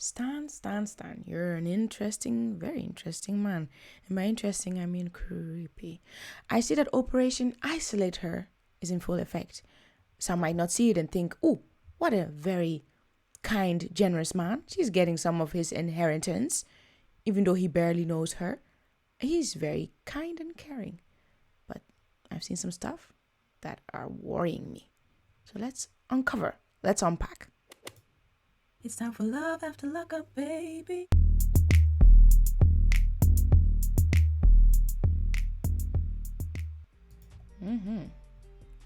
Stan. You're an interesting, very interesting man. And by interesting, I mean creepy. I see that Operation Isolate Her is in full effect. Some might not see it and think, oh, what a very kind, generous man. She's getting some of his inheritance, even though he barely knows her. He's very kind and caring. But I've seen some stuff that are worrying me. So let's uncover. Let's unpack. It's time for love after lockup, baby.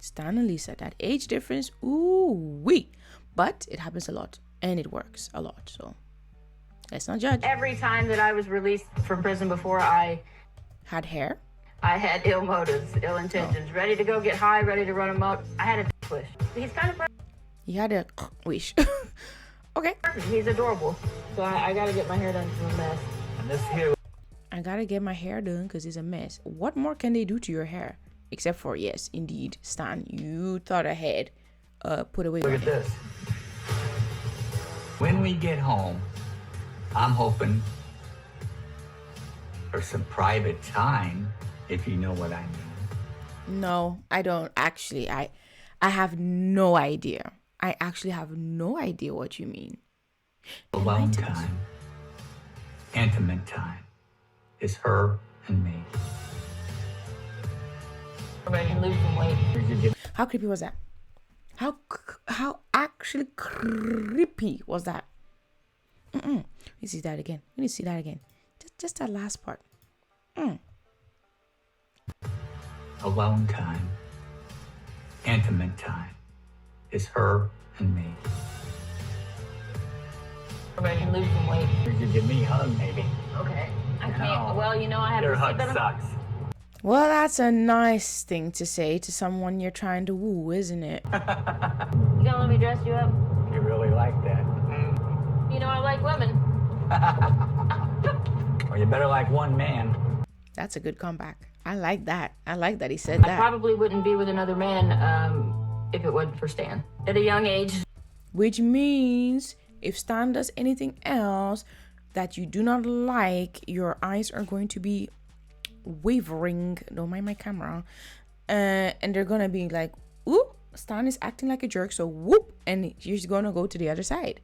Stan and Lisa, that age difference, ooh-wee. But it happens a lot, and it works a lot, so let's not judge. Every time that I was released from prison before, I had hair. I had ill motives, ill intentions, ready to go get high, ready to run amok. I had a wish. He's kind of He had a wish. Okay. He's adorable. So I gotta get my hair done because it's a mess. And this here. I gotta get my hair done because it's a mess. What more can they do to your hair? Except for, yes, indeed, Stan, you thought ahead. Put away. Look at this. When we get home, I'm hoping for some private time, if you know what I mean. No, I don't. Actually, I have no idea. I actually have no idea what you mean. Alone time, intimate time, is her and me. I can lose some weight. How creepy was that? How actually creepy was that? We see that again. We need to see that again. Just that last part. Alone time, intimate time, is her and me. I can lose some weight. You could give me a hug, maybe. Okay. I can't. No. Well, you know, I have Your to hug sit down. sucks. Well, that's a nice thing to say to someone you're trying to woo, isn't it? You gonna let me dress you up? You really like that. You know, I like women. Well, you better like one man. That's a good comeback. I like that. I like that he said I that. probably wouldn't be with another man if it wasn't for Stan. At a young age. Which means if Stan does anything else that you do not like, your eyes are going to be wavering. Don't mind my camera. And they're going to be like, ooh, Stan is acting like a jerk. So whoop. And you're going to go to the other side.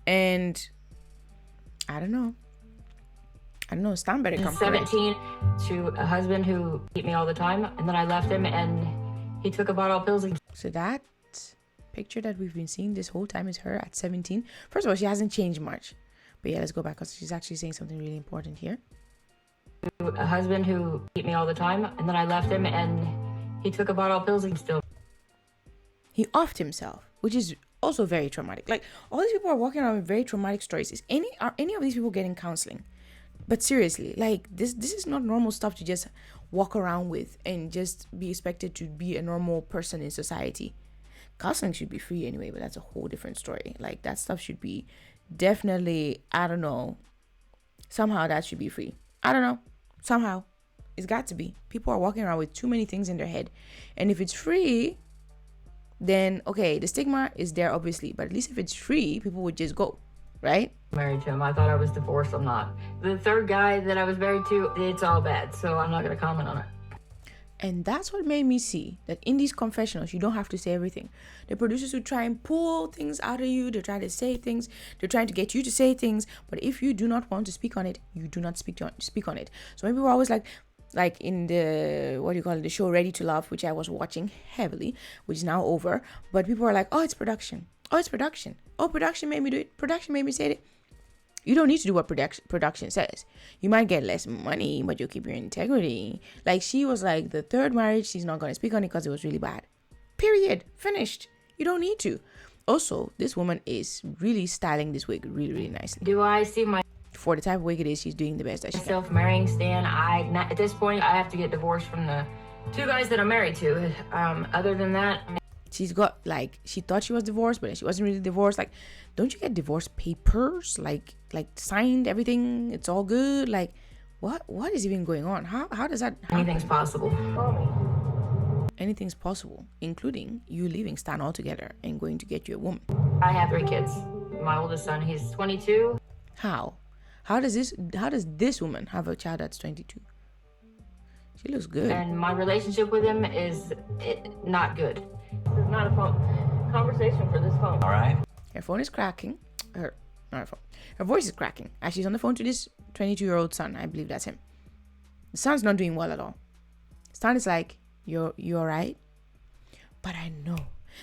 And I don't know. Stan better come 17 to a husband who beat me all the time. And then I left him and he took a bottle of pills. So that picture that we've been seeing this whole time is her at 17. First of all, she hasn't changed much. But yeah, let's go back because she's actually saying something really important here. A husband who beat me all the time. And then I left him and he took a bottle of pills. He offed himself, which is also very traumatic. Like, all these people are walking around with very traumatic stories. Are any of these people getting counseling? But seriously, like, this is not normal stuff to just walk around with and just be expected to be a normal person in society. Counseling should be free anyway, but that's a whole different story. Like, that stuff should be definitely, I don't know, somehow that should be free. I don't know, somehow. It's got to be. People are walking around with too many things in their head. And if it's free, then, okay, the stigma is there, obviously. But at least if it's free, people would just go, right? Married to him. I thought I was divorced. I'm not. The third guy that I was married to, it's all bad. So I'm not going to comment on it. And that's what made me see that in these confessionals, you don't have to say everything. The producers who try and pull things out of you, they try to say things, they're trying to get you to say things. But if you do not want to speak on it, you do not speak on it. So maybe we're always like in the, what do you call it, the show Ready to Love, which I was watching heavily, which is now over. But people are like, oh, it's production. Oh, it's production. Oh, production made me do it. Production made me say it. You don't need to do what production says. You might get less money, but you'll keep your integrity. Like, she was like, the third marriage, she's not going to speak on it because it was really bad. Period. Finished. You don't need to. Also, this woman is really styling this wig really, really nicely. Do I see for the type of wig it is, she's doing the best that she can. myself marrying Stan? At this point, I have to get divorced from the two guys that I'm married to. Other than that, she's got, like, she thought she was divorced, but she wasn't really divorced. Like, don't you get divorce papers? Like signed, everything, it's all good. Like, what is even going on? How does that happen? anything's possible. Anything's possible, including you leaving Stan altogether and going to get you a woman. I have 3 kids. my oldest son, he's 22. How does this woman have a child that's 22? She looks good. And my relationship with him is not good. This is not a phone conversation for this phone. All right. Her phone is cracking. Her voice is cracking as she's on the phone to this 22-year-old son. I believe that's him. The son's not doing well at all. Son is like, you all right? But I know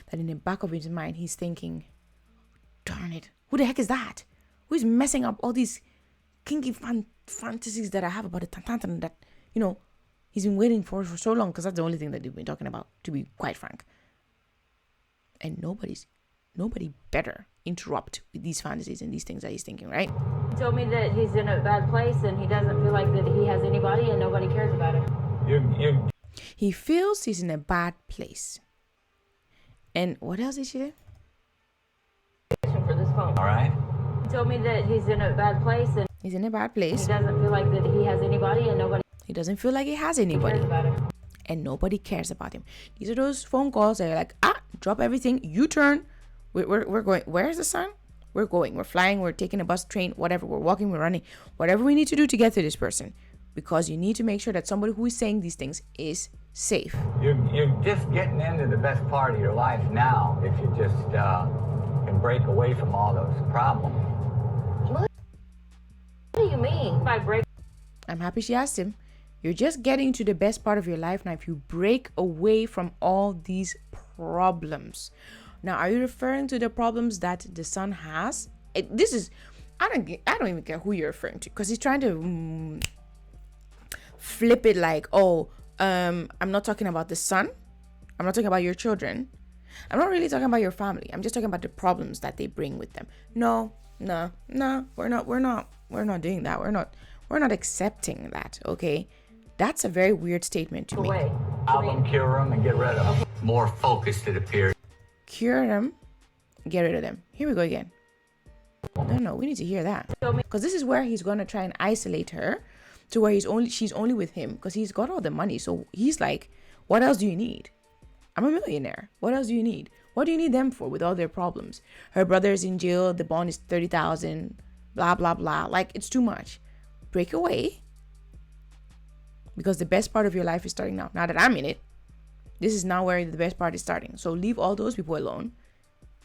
that in the back of his mind, he's thinking, darn it, who the heck is that? Who is messing up all these kinky fantasies that I have about the tantan that, he's been waiting for so long, because that's the only thing that they've been talking about, to be quite frank. And nobody better interrupt with these fantasies and these things that he's thinking, right? He told me that he's in a bad place and he doesn't feel like that he has anybody and nobody cares about him. He feels he's in a bad place. And what else did she do? For this phone. All right. He told me that he's in a bad place and he's in a bad place. He doesn't feel like that he has anybody and nobody. He doesn't feel like he has anybody. Cares about him. And nobody cares about him. These are those phone calls that are like, drop everything, U-turn. We're going. Where's the sun? We're going. We're flying. We're taking a bus, train, whatever. We're walking. We're running. Whatever we need to do to get to this person, because you need to make sure that somebody who is saying these things is safe. You're just getting into the best part of your life now if you just can break away from all those problems. What do you mean by break? I'm happy she asked him. You're just getting to the best part of your life now if you break away from all these problems. Now, are you referring to the problems that the son has? I don't even care who you're referring to, because he's trying to flip it like, I'm not talking about the son. I'm not talking about your children. I'm not really talking about your family. I'm just talking about the problems that they bring with them. No, we're not doing that. We're not accepting that, okay? That's a very weird statement to make. Album, cure them and get rid of them. More focused, it appears. Cure them, get rid of them. Here we go again. No, we need to hear that, because this is where he's going to try and isolate her to where she's only with him, because he's got all the money. So he's like, what else do you need? I'm a millionaire. What else do you need? What do you need them for with all their problems? Her brother is in jail. The bond is $30,000. Blah, blah, blah. Like, it's too much. Break away. Because the best part of your life is starting now. Now that I'm in it, this is now where the best part is starting. So leave all those people alone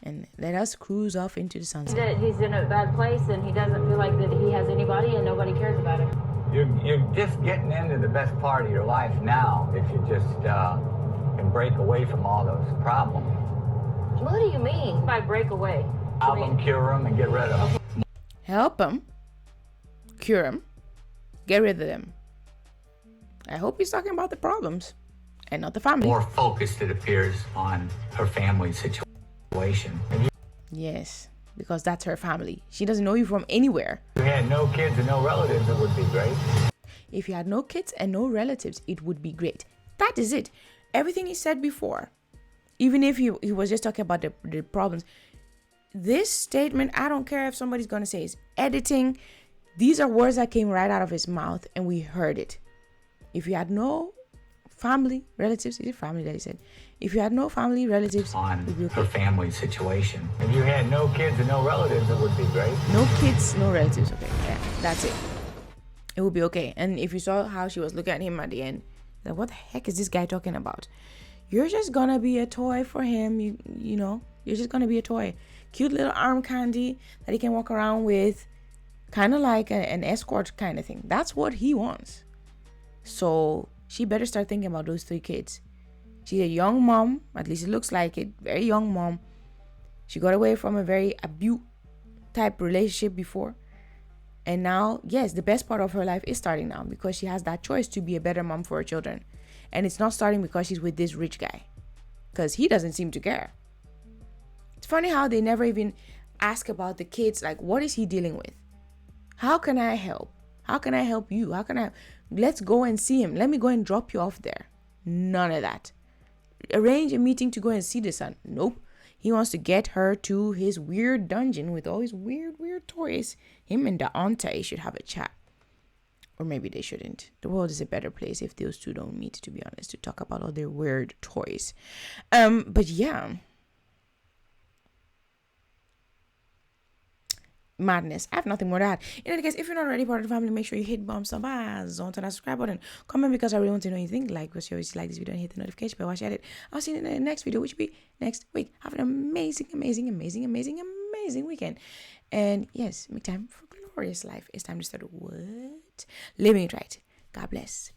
and let us cruise off into the sunset. That he's in a bad place and he doesn't feel like that he has anybody and nobody cares about him. You're just getting into the best part of your life now if you just can break away from all those problems. What do you mean by break away? Album, cure them and get rid of them. Help them, cure them, get rid of them. I hope he's talking about the problems and not the family. More focused, it appears, on her family situation. Yes, because that's her family. She doesn't know you from anywhere. If you had no kids and no relatives, it would be great. If you had no kids and no relatives, it would be great. That is it. Everything he said before, even if he was just talking about the problems, this statement, I don't care if somebody's going to say it's editing. These are words that came right out of his mouth and we heard it. If you had no family, relatives, is it family that he said? If you had no family, relatives, on her family situation. If you had no kids and no relatives, it would be great. No kids, no relatives. Okay, yeah, that's it. It would be okay. And if you saw how she was looking at him at the end, like, what the heck is this guy talking about? You're just gonna be a toy for him. You know, you're just gonna be a toy. Cute little arm candy that he can walk around with, kind of like an escort kind of thing. That's what he wants. So she better start thinking about those 3 kids. She's a young mom, at least it looks like it, very young mom. She got away from a very abuse type relationship before. And now, yes, the best part of her life is starting now because she has that choice to be a better mom for her children. And it's not starting because she's with this rich guy, because he doesn't seem to care. It's funny how they never even ask about the kids. Like, what is he dealing with? How can I help? How can I help you? Let's go and see him. Let me go and drop you off there. None of that. Arrange a meeting to go and see the son. Nope. He wants to get her to his weird dungeon with all his weird toys. Him and the Auntie should have a chat. Or maybe they shouldn't. The world is a better place if those two don't meet, to be honest, to talk about all their weird toys. But yeah. madness. I have nothing more to add. In any case, if you're not already part of the family, make sure you hit bump some ass onto that subscribe button. Comment because I really want to know what you think. Like, because you always like this video and hit the notification bell. Watch it. I'll see you in the next video, which will be next week. Have an amazing weekend. And yes, make time for glorious life. It's time to start what? Living it right. God bless.